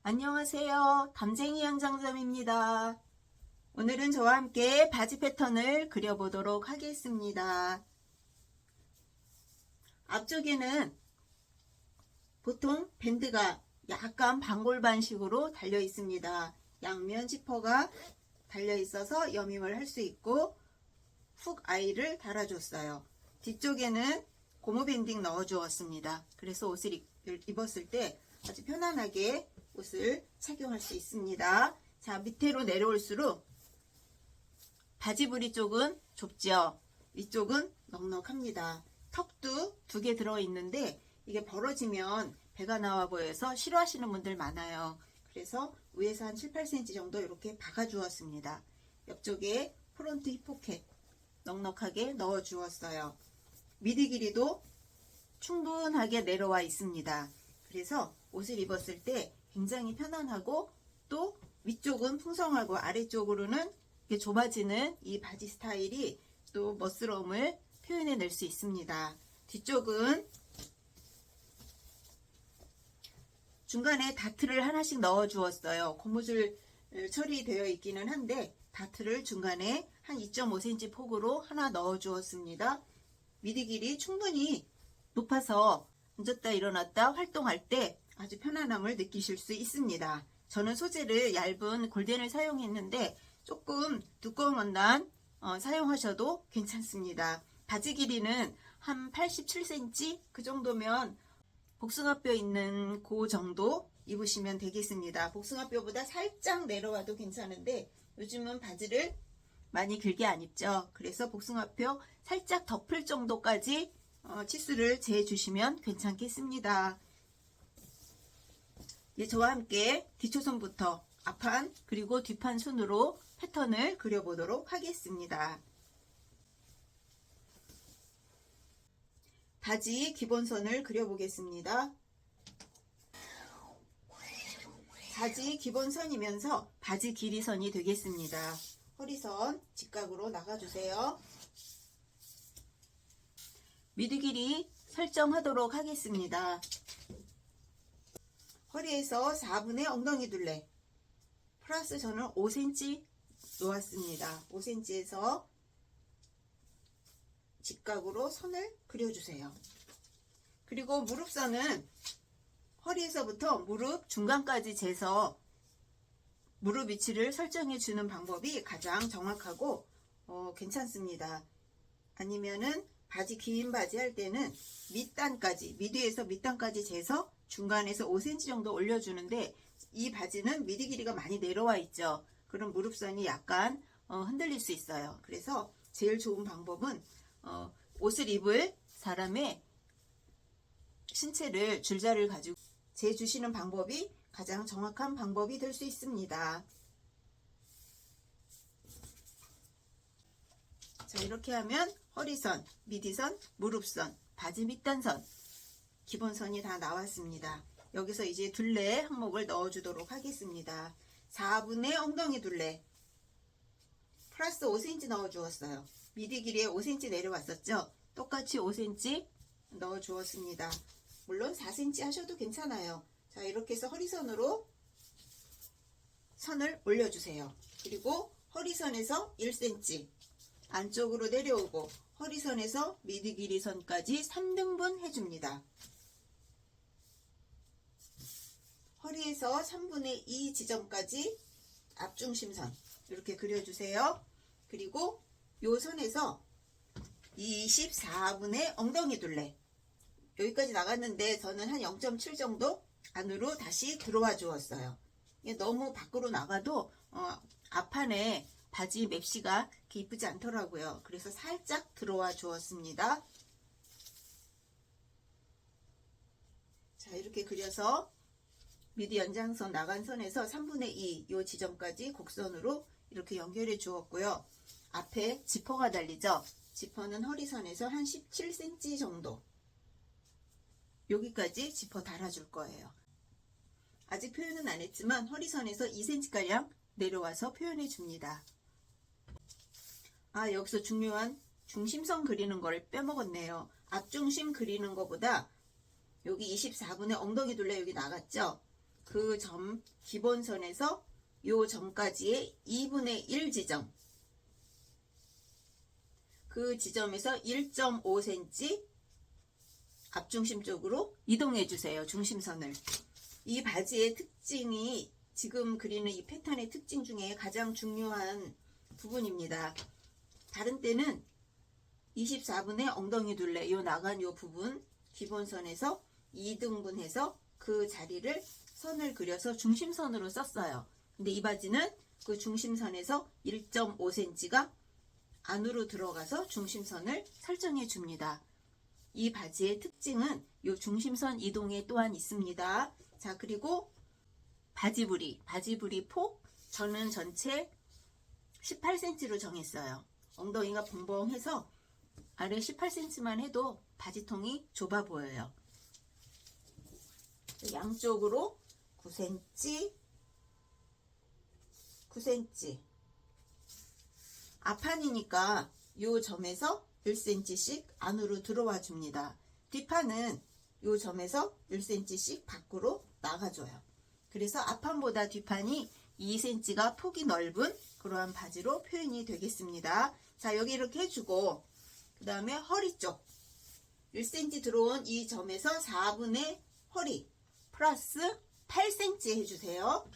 안녕하세요. 담쟁이 양장점입니다. 오늘은 저와 함께 바지 패턴을 그려보도록 하겠습니다. 앞쪽에는 보통 밴드가 약간 반골반식으로 달려 있습니다. 양면 지퍼가 달려 있어서 여밈을 할 수 있고 훅 아이를 달아줬어요. 뒤쪽에는 고무 밴딩 넣어 주었습니다. 그래서 옷을 입었을 때 아주 편안하게 옷을 착용할 수 있습니다. 자, 밑으로 내려올수록 바지 부리 쪽은 좁죠. 위쪽은 넉넉합니다. 턱도 2개 들어있는데 이게 벌어지면 배가 나와 보여서 싫어하시는 분들 많아요. 그래서 위에서 한 7, 8cm 정도 이렇게 박아 주었습니다. 옆쪽에 프론트 힙 포켓 넉넉하게 넣어 주었어요. 미디 길이도 충분하게 내려와 있습니다. 그래서 옷을 입었을 때 굉장히 편안하고 또 위쪽은 풍성하고 아래쪽으로는 좁아지는 이 바지 스타일이 또 멋스러움을 표현해낼 수 있습니다. 뒤쪽은 중간에 다트를 하나씩 넣어 주었어요. 고무줄 처리되어 있기는 한데 다트를 중간에 한 2.5cm 폭으로 하나 넣어 주었습니다. 미디 길이 충분히 높아서 앉았다 일어났다 활동할 때 아주 편안함을 느끼실 수 있습니다. 저는 소재를 얇은 골덴을 사용했는데 조금 두꺼운 원단 사용하셔도 괜찮습니다. 바지 길이는 한 87cm 그 정도면 복숭아뼈 있는 그 정도 입으시면 되겠습니다. 복숭아뼈보다 살짝 내려와도 괜찮은데 요즘은 바지를 많이 길게 안 입죠. 그래서 복숭아뼈 살짝 덮을 정도까지 치수를 재주시면 괜찮겠습니다. 저와 함께 뒤초선부터 앞판 그리고 뒷판 순으로 패턴을 그려보도록 하겠습니다. 바지 기본선을 그려보겠습니다. 바지 기본선이면서 바지 길이선이 되겠습니다. 허리선 직각으로 나가주세요. 미드 길이 설정하도록 하겠습니다. 허리에서 4분의 엉덩이 둘레 플러스 저는 5cm 놓았습니다. 5cm에서 직각으로 선을 그려주세요. 그리고 무릎선은 허리에서부터 무릎 중간까지 재서 무릎 위치를 설정해 주는 방법이 가장 정확하고 괜찮습니다. 아니면은 바지 긴 바지 할 때는 밑단까지 미디에서 밑단까지 재서 중간에서 5cm 정도 올려주는데 이 바지는 미디 길이가 많이 내려와 있죠. 그럼 무릎선이 약간 흔들릴 수 있어요. 그래서 제일 좋은 방법은 옷을 입을 사람의 신체를 줄자를 가지고 재주시는 방법이 가장 정확한 방법이 될 수 있습니다. 자, 이렇게 하면 허리선, 미디선, 무릎선, 바지 밑단선, 기본선이 다 나왔습니다. 여기서 이제 둘레 항목을 넣어주도록 하겠습니다. 4분의 엉덩이 둘레 플러스 5cm 넣어주었어요. 미디 길이에 5cm 내려왔었죠. 똑같이 5cm 넣어주었습니다. 물론 4cm 하셔도 괜찮아요. 자, 이렇게 해서 허리선으로 선을 올려주세요. 그리고 허리선에서 1cm 안쪽으로 내려오고 허리선에서 미디 길이 선까지 3등분 해줍니다. 허리에서 3분의 2 지점까지 앞중심선 이렇게 그려주세요. 그리고 요 선에서 24분의 엉덩이 둘레 여기까지 나갔는데 저는 한 0.7 정도 안으로 다시 들어와 주었어요. 너무 밖으로 나가도 앞판에 바지 맵시가 이렇게 이쁘지 않더라고요. 그래서 살짝 들어와 주었습니다. 자, 이렇게 그려서 미디 연장선 나간 선에서 3분의 2 요 지점까지 곡선으로 이렇게 연결해 주었고요. 앞에 지퍼가 달리죠. 지퍼는 허리선에서 한 17cm 정도 여기까지 지퍼 달아줄 거예요. 아직 표현은 안 했지만 허리선에서 2cm가량 내려와서 표현해 줍니다. 아, 여기서 중요한 중심선 그리는 걸 빼먹었네요. 앞중심 그리는 것보다 여기 24분의 엉덩이 둘레 여기 나갔죠. 그 점 기본선에서 요 점까지의 2분의 1 지점, 그 지점에서 1.5cm 앞중심 쪽으로 이동해 주세요. 중심선을. 이 바지의 특징이 지금 그리는 이 패턴의 특징 중에 가장 중요한 부분입니다. 다른 때는 24분의 엉덩이 둘레, 요 나간 요 부분 기본선에서 2등분해서 그 자리를 선을 그려서 중심선으로 썼어요. 근데 이 바지는 그 중심선에서 1.5cm가 안으로 들어가서 중심선을 설정해 줍니다. 이 바지의 특징은 요 중심선 이동에 또한 있습니다. 자, 그리고 바지 부리 폭 저는 전체 18cm로 정했어요. 엉덩이가 벙벙해서 아래 18cm만 해도 바지통이 좁아 보여요. 양쪽으로 9cm, 9cm. 앞판이니까 요 점에서 1cm씩 안으로 들어와 줍니다. 뒷판은 요 점에서 1cm씩 밖으로 나가줘요. 그래서 앞판보다 뒷판이 2cm가 폭이 넓은 그러한 바지로 표현이 되겠습니다. 자, 여기 이렇게 해주고 그 다음에 허리 쪽 1cm 들어온 이 점에서 4분의 허리 플러스 8cm 해주세요.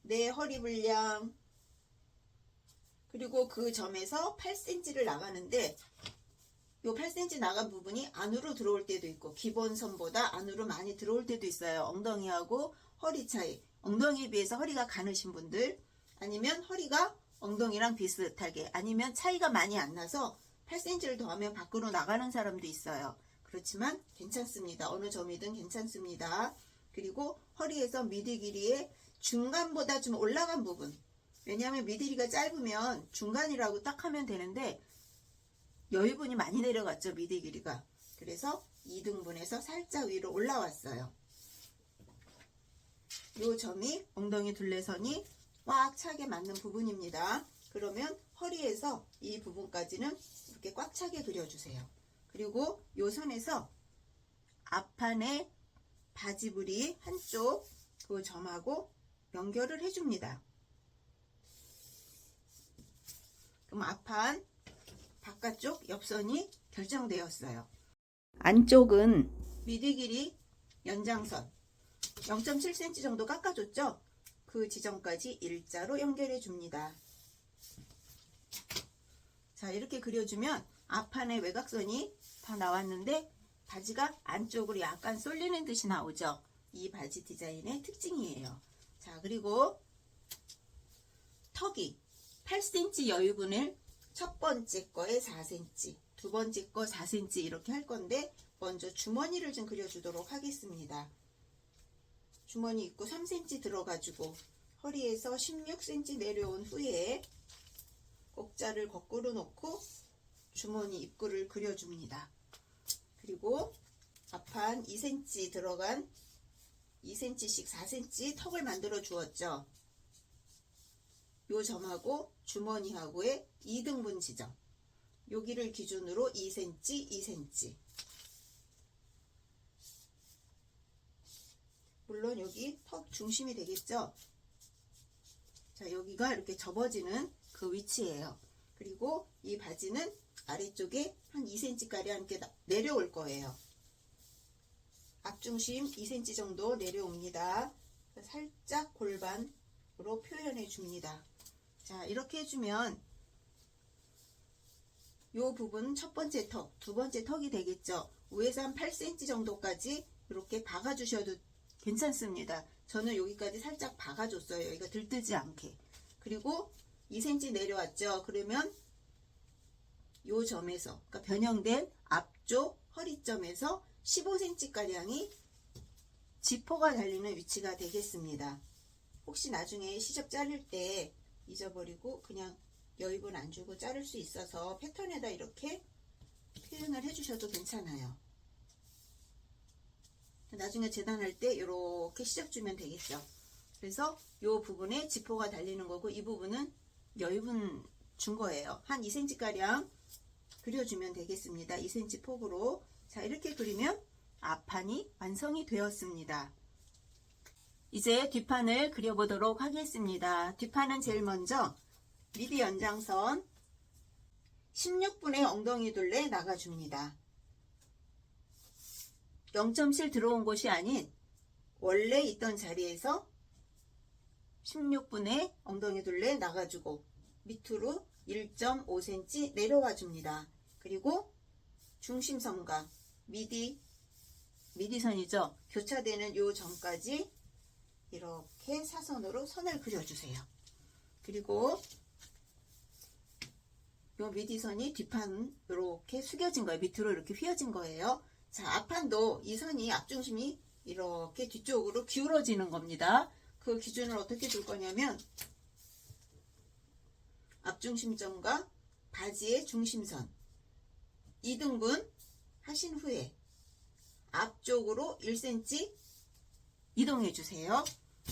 내 허리 분량. 그리고 그 점에서 8cm를 나가는데 요 8cm 나간 부분이 안으로 들어올 때도 있고 기본선보다 안으로 많이 들어올 때도 있어요. 엉덩이하고 허리 차이. 엉덩이에 비해서 허리가 가느신 분들, 아니면 허리가 엉덩이랑 비슷하게, 아니면 차이가 많이 안 나서 8cm를 더하면 밖으로 나가는 사람도 있어요. 그렇지만 괜찮습니다. 어느 점이든 괜찮습니다. 그리고 허리에서 미디 길이의 중간보다 좀 올라간 부분, 왜냐하면 미디가 짧으면 중간이라고 딱 하면 되는데 여유분이 많이 내려갔죠. 미디 길이가. 그래서 2등분해서 살짝 위로 올라왔어요. 이 점이 엉덩이 둘레선이 꽉 차게 맞는 부분입니다. 그러면 허리에서 이 부분까지는 이렇게 꽉 차게 그려주세요. 그리고 이 선에서 앞판의 바지부리 한쪽 그 점하고 연결을 해줍니다. 그럼 앞판 바깥쪽 옆선이 결정되었어요. 안쪽은 미디 길이 연장선 0.7cm 정도 깎아줬죠? 그 지점까지 일자로 연결해 줍니다. 자, 이렇게 그려주면 앞판의 외곽선이 다 나왔는데 바지가 안쪽으로 약간 쏠리는 듯이 나오죠? 이 바지 디자인의 특징이에요. 자, 그리고 턱이 8cm 여유분을 첫 번째 거에 4cm, 두 번째 거 4cm 이렇게 할 건데 먼저 주머니를 좀 그려주도록 하겠습니다. 주머니 입구 3cm 들어가지고 허리에서 16cm 내려온 후에 꼭자를 거꾸로 놓고 주머니 입구를 그려줍니다. 그리고 앞판 2cm 들어간 2cm씩 4cm 턱을 만들어 주었죠. 요 점하고 주머니하고의 2등분 지점, 여기를 기준으로 2cm, 2cm. 물론 여기 턱 중심이 되겠죠. 자, 여기가 이렇게 접어지는 그 위치예요. 그리고 이 바지는 아래쪽에 한 2cm가량 이렇게 내려올 거예요. 앞중심 2cm 정도 내려옵니다. 살짝 골반으로 표현해 줍니다. 자, 이렇게 해주면 이 부분 첫 번째 턱, 두 번째 턱이 되겠죠. 위에서 한 8cm 정도까지 이렇게 박아주셔도 괜찮습니다. 저는 여기까지 살짝 박아줬어요. 여기가 들뜨지 않게. 그리고 2cm 내려왔죠. 그러면 이 점에서, 그러니까 변형된 앞쪽 허리점에서 15cm가량이 지퍼가 달리는 위치가 되겠습니다. 혹시 나중에 시접 자를 때 잊어버리고 그냥 여입은 안 주고 자를 수 있어서 패턴에다 이렇게 표현을 해주셔도 괜찮아요. 나중에 재단할 때 이렇게 시접 주면 되겠죠. 그래서 이 부분에 지퍼가 달리는 거고 이 부분은 여입은 준 거예요. 한 2cm가량 그려주면 되겠습니다. 2cm 폭으로. 자, 이렇게 그리면 앞판이 완성이 되었습니다. 이제 뒷판을 그려보도록 하겠습니다. 뒷판은 제일 먼저 미디 연장선 16분의 엉덩이 둘레 나가줍니다. 0.7 들어온 곳이 아닌 원래 있던 자리에서 16분의 엉덩이 둘레 나가주고 밑으로 1.5cm 내려와 줍니다. 그리고 중심선과 미디선이죠. 교차되는 요 점까지 이렇게 사선으로 선을 그려주세요. 그리고 요 미디선이 뒷판 이렇게 숙여진 거예요. 밑으로 이렇게 휘어진 거예요. 자, 앞판도 이 선이 앞중심이 이렇게 뒤쪽으로 기울어지는 겁니다. 그 기준을 어떻게 줄 거냐면 앞중심점과 바지의 중심선 2등분 하신 후에 앞쪽으로 1cm 이동해 주세요.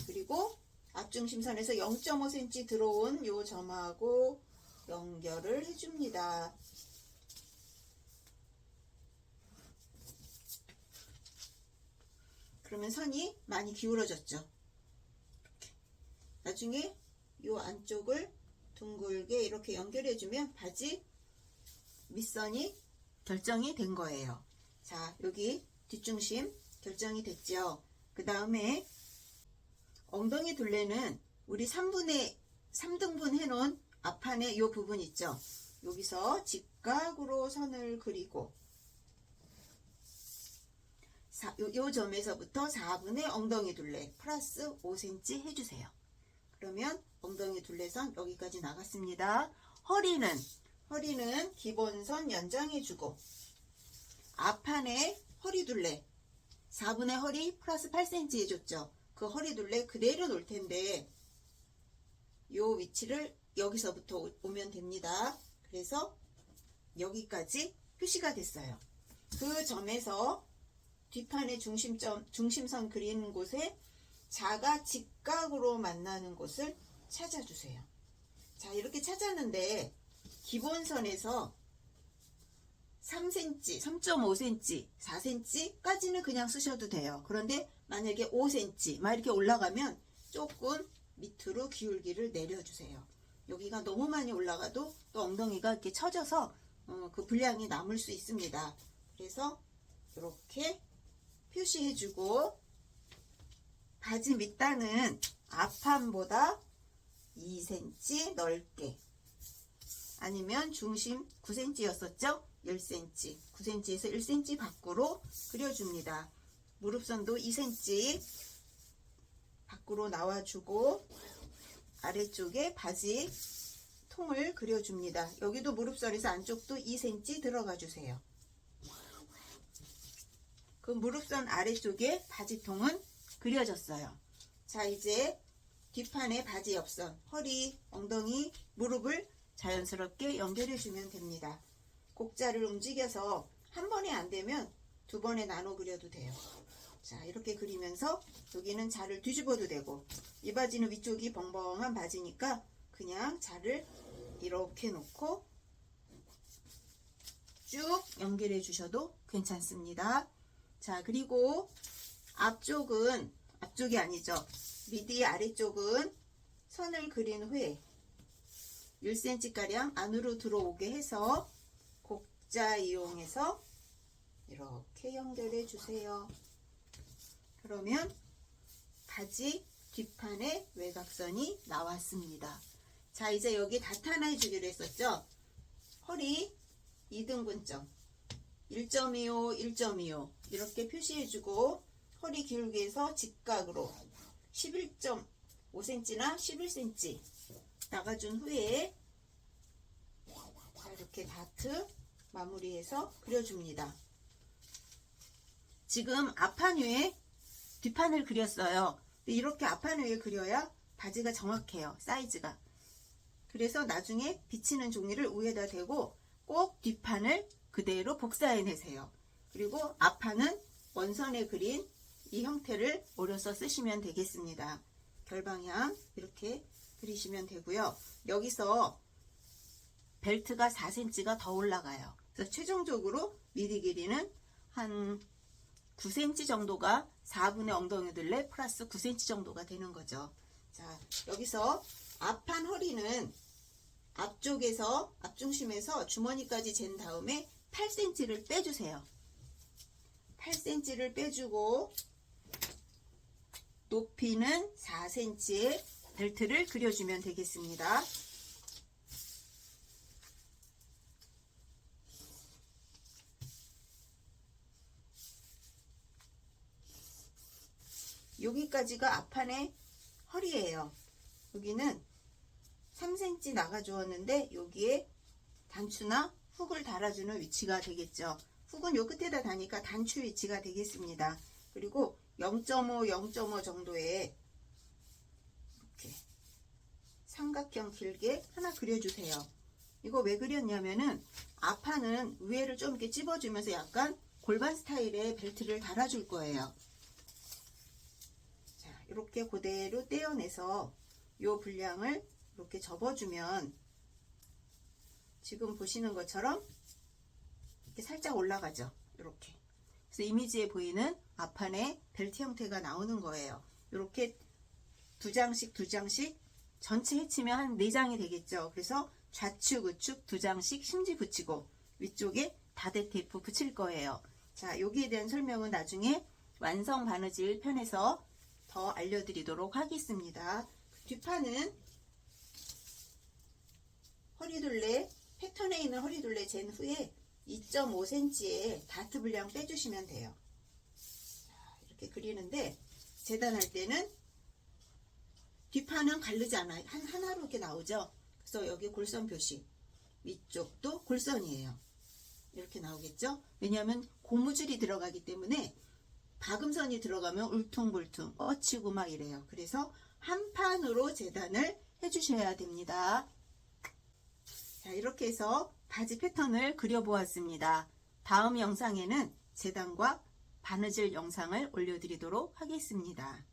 그리고 앞중심선에서 0.5cm 들어온 요 점하고 연결을 해줍니다. 그러면 선이 많이 기울어졌죠. 이렇게. 나중에 요 안쪽을 둥글게 이렇게 연결해주면 바지 밑선이 결정이 된 거예요. 자, 여기 뒷중심 결정이 됐죠. 그 다음에 엉덩이 둘레는 우리 3등분 해놓은 앞판에 요 부분 있죠. 여기서 직각으로 선을 그리고 요 점에서부터 4분의 엉덩이 둘레 플러스 5cm 해주세요. 그러면 엉덩이 둘레선 여기까지 나갔습니다. 허리는 기본선 연장해주고 앞판에 허리 둘레 4분의 허리 플러스 8cm 해줬죠. 그 허리 둘레 그대로 놓을 텐데 요 위치를 여기서부터 오면 됩니다. 그래서 여기까지 표시가 됐어요. 그 점에서 뒷판의 중심선 그리는 곳에 자가 직각으로 만나는 곳을 찾아주세요. 자, 이렇게 찾았는데 기본선에서 3cm, 3.5cm, 4cm까지는 그냥 쓰셔도 돼요. 그런데 만약에 5cm 막 이렇게 올라가면 조금 밑으로 기울기를 내려주세요. 여기가 너무 많이 올라가도 또 엉덩이가 이렇게 처져서 그 분량이 남을 수 있습니다. 그래서 이렇게 표시해주고 바지 밑단은 앞판보다 2cm 넓게 아니면 중심 9cm였었죠? 1cm, 9cm에서 1cm 밖으로 그려줍니다. 무릎선도 2cm 밖으로 나와주고 아래쪽에 바지 통을 그려줍니다. 여기도 무릎선에서 안쪽도 2cm 들어가 주세요. 그 무릎선 아래쪽에 바지통은 그려졌어요. 자, 이제 뒷판에 바지 옆선, 허리, 엉덩이, 무릎을 자연스럽게 연결해 주면 됩니다. 곡자를 움직여서 한 번에 안 되면 두 번에 나눠 그려도 돼요. 자, 이렇게 그리면서 여기는 자를 뒤집어도 되고 이 바지는 위쪽이 벙벙한 바지니까 그냥 자를 이렇게 놓고 쭉 연결해 주셔도 괜찮습니다. 자, 그리고 앞쪽이 아니죠. 미디 아래쪽은 선을 그린 후에 1cm가량 안으로 들어오게 해서 곡자 이용해서 이렇게 연결해 주세요. 그러면 바지 뒷판에 외곽선이 나왔습니다. 자, 이제 여기 나타내 주기로 했었죠. 허리 2등분점 1.25, 1.25 이렇게 표시해주고 허리 기울기에서 직각으로 11.5cm나 11cm 나가준 후에 이렇게 다트 마무리해서 그려줍니다. 지금 앞판 위에 뒷판을 그렸어요. 이렇게 앞판 위에 그려야 바지가 정확해요. 사이즈가. 그래서 나중에 비치는 종이를 위에다 대고 꼭 뒷판을 그대로 복사해내세요. 그리고 앞판은 원선에 그린 이 형태를 오려서 쓰시면 되겠습니다. 결방향 이렇게 그리시면 되고요. 여기서 벨트가 4cm가 더 올라가요. 그래서 최종적으로 미디 길이는 한 9cm 정도가 4분의 엉덩이 둘레 플러스 9cm 정도가 되는 거죠. 자, 여기서 앞판 허리는 앞쪽에서 앞중심에서 주머니까지 잰 다음에 8cm를 빼주세요. 8cm를 빼주고 높이는 4cm의 벨트를 그려주면 되겠습니다. 여기까지가 앞판의 허리예요. 여기는 3cm 나가 주었는데 여기에 단추나 훅을 달아주는 위치가 되겠죠. 훅은 요 끝에다 다니까 단추 위치가 되겠습니다. 그리고 0.5, 0.5 정도의 이렇게 삼각형 길게 하나 그려주세요. 이거 왜 그렸냐면은 앞판은 위에를 좀 이렇게 찝어주면서 약간 골반 스타일의 벨트를 달아줄 거예요. 자, 이렇게 그대로 떼어내서 요 분량을 이렇게 접어주면 지금 보시는 것처럼 이렇게 살짝 올라가죠. 이렇게. 그래서 이미지에 보이는 앞판의 벨트 형태가 나오는 거예요. 이렇게 두 장씩 전체 해치면 한 4장이 되겠죠. 그래서 좌측 우측 2장씩 심지 붙이고 위쪽에 다대 테이프 붙일 거예요. 자, 여기에 대한 설명은 나중에 완성 바느질 편에서 더 알려드리도록 하겠습니다. 뒷판은 허리둘레, 패턴에 있는 허리둘레 잰 후에 2.5cm의 다트 분량 빼주시면 돼요. 자, 이렇게 그리는데 재단할 때는 뒷판은 가르지 않아요. 하나로 이렇게 나오죠. 그래서 여기 골선 표시, 위쪽도 골선이에요. 이렇게 나오겠죠. 왜냐하면 고무줄이 들어가기 때문에 박음선이 들어가면 울퉁불퉁 뻗치고 막 이래요. 그래서 한 판으로 재단을 해주셔야 됩니다. 자, 이렇게 해서 바지 패턴을 그려보았습니다. 다음 영상에는 재단과 바느질 영상을 올려드리도록 하겠습니다.